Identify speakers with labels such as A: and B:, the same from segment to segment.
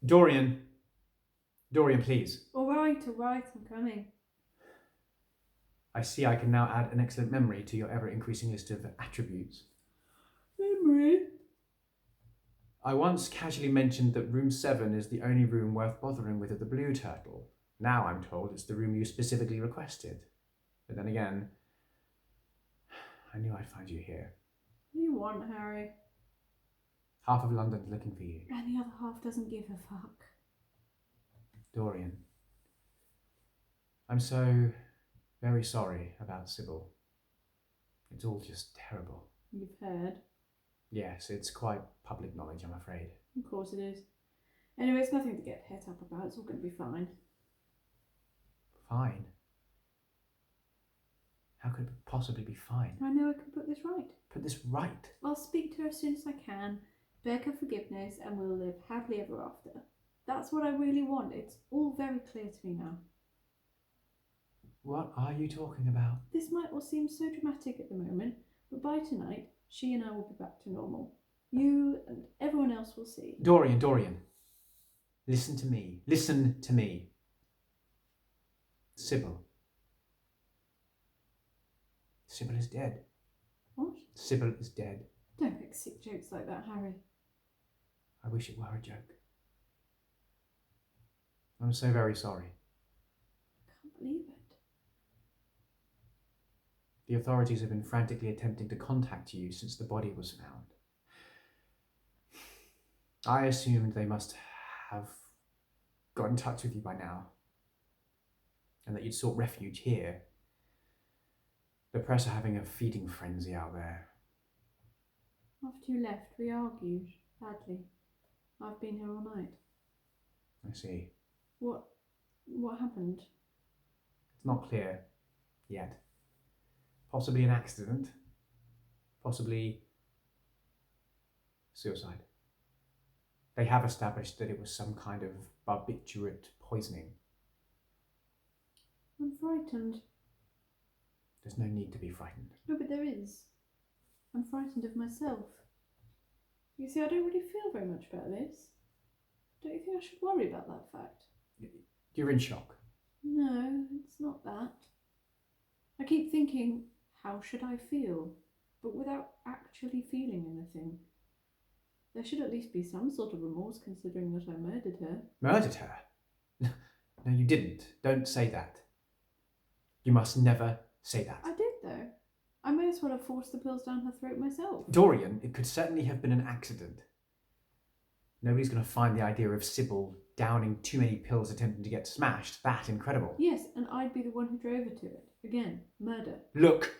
A: Dorian! Dorian, please.
B: All right, I'm coming.
A: I see I can now add an excellent memory to your ever-increasing list of attributes.
B: Memory?
A: I once casually mentioned that room 7 is the only room worth bothering with at the Blue Turtle. Now I'm told it's the room you specifically requested. But then again, I knew I'd find you here.
B: What do you want, Harry?
A: Half of London's looking for you.
B: And the other half doesn't give a fuck.
A: Dorian. I'm so very sorry about Sybil. It's all just terrible.
B: You've heard.
A: Yes, it's quite public knowledge, I'm afraid.
B: Of course it is. Anyway, it's nothing to get het up about. It's all going to be fine.
A: Fine? How could it possibly be fine?
B: I know I can put this right.
A: Put this right.
B: I'll speak to her as soon as I can, beg her forgiveness, and we'll live happily ever after. That's what I really want. It's all very clear to me now.
A: What are you talking about?
B: This might all seem so dramatic at the moment, but by tonight, she and I will be back to normal. You and everyone else will see.
A: Dorian. Listen to me. Listen to me. Sybil. Sybil is dead.
B: What?
A: Sybil is dead.
B: Don't make sick jokes like that, Harry.
A: I wish it were a joke. I'm so very sorry.
B: I can't believe it.
A: The authorities have been frantically attempting to contact you since the body was found. I assumed they must have got in touch with you by now, and that you'd sought refuge here. The press are having a feeding frenzy out there.
B: After you left, we argued badly. I've been here all night.
A: I see.
B: What happened?
A: It's not clear yet. Possibly an accident. Possibly suicide. They have established that it was some kind of barbiturate poisoning.
B: I'm frightened.
A: There's no need to be frightened.
B: No, but there is. I'm frightened of myself. You see, I don't really feel very much about this. Don't you think I should worry about that fact?
A: You're in shock.
B: No, it's not that. I keep thinking, how should I feel? But without actually feeling anything. There should at least be some sort of remorse considering that I murdered her.
A: Murdered her? No, you didn't. Don't say that. You must never say that.
B: I did, though. I may as well have forced the pills down her throat myself.
A: Dorian, it could certainly have been an accident. Nobody's going to find the idea of Sybil downing too many pills attempting to get smashed that incredible.
B: Yes, and I'd be the one who drove her to it. Again, murder.
A: Look.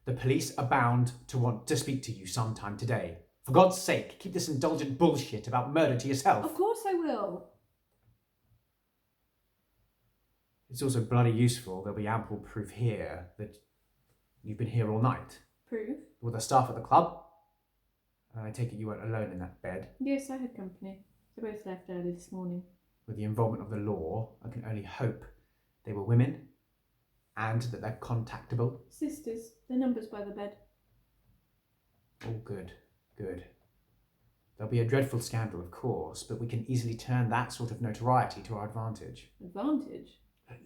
A: The police are bound to want to speak to you sometime today. For God's sake, keep this indulgent bullshit about murder to yourself.
B: Of course I will.
A: It's also bloody useful. There'll be ample proof here that you've been here all night.
B: Proof?
A: With the staff at the club. I take it you weren't alone in that bed.
B: Yes, I had company. They both left early this morning.
A: With the involvement of the law, I can only hope they were women and that they're contactable.
B: Sisters. Their numbers by the bed.
A: Oh, good. There'll be a dreadful scandal, of course, but we can easily turn that sort of notoriety to our advantage.
B: Advantage?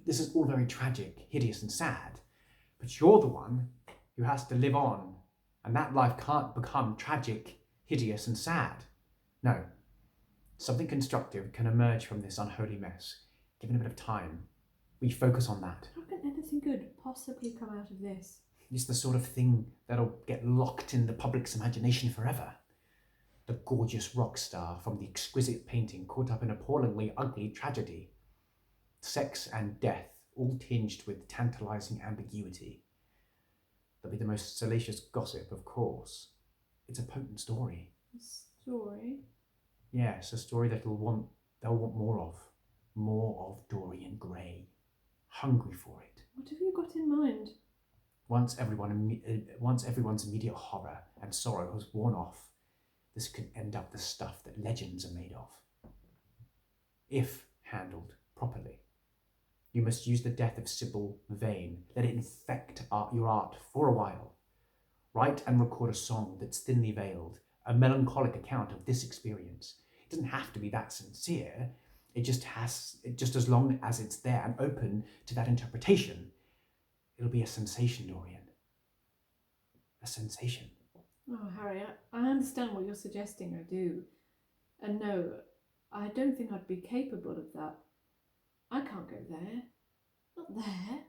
A: This is all very tragic, hideous and sad, but you're the one who has to live on, and that life can't become tragic, hideous and sad. No. Something constructive can emerge from this unholy mess, given a bit of time. We focus on that.
B: How can anything good possibly come out of this?
A: It's the sort of thing that'll get locked in the public's imagination forever. The gorgeous rock star from the exquisite painting caught up in appallingly ugly tragedy. Sex and death, all tinged with tantalizing ambiguity. There'll be the most salacious gossip, of course. It's a potent story.
B: A story?
A: Yes, a story they'll want more of. More of Dorian Gray. Hungry for it.
B: What have you got in mind?
A: Once everyone's immediate horror and sorrow has worn off, this could end up the stuff that legends are made of. If handled properly. You must use the death of Sybil Vane. Let it infect your art for a while. Write and record a song that's thinly veiled, a melancholic account of this experience. It doesn't have to be that sincere. It just as long as it's there and open to that interpretation, it'll be a sensation, Dorian. A sensation.
B: Oh, Harry, I understand what you're suggesting, I do. And no, I don't think I'd be capable of that. I can't go there. Not there.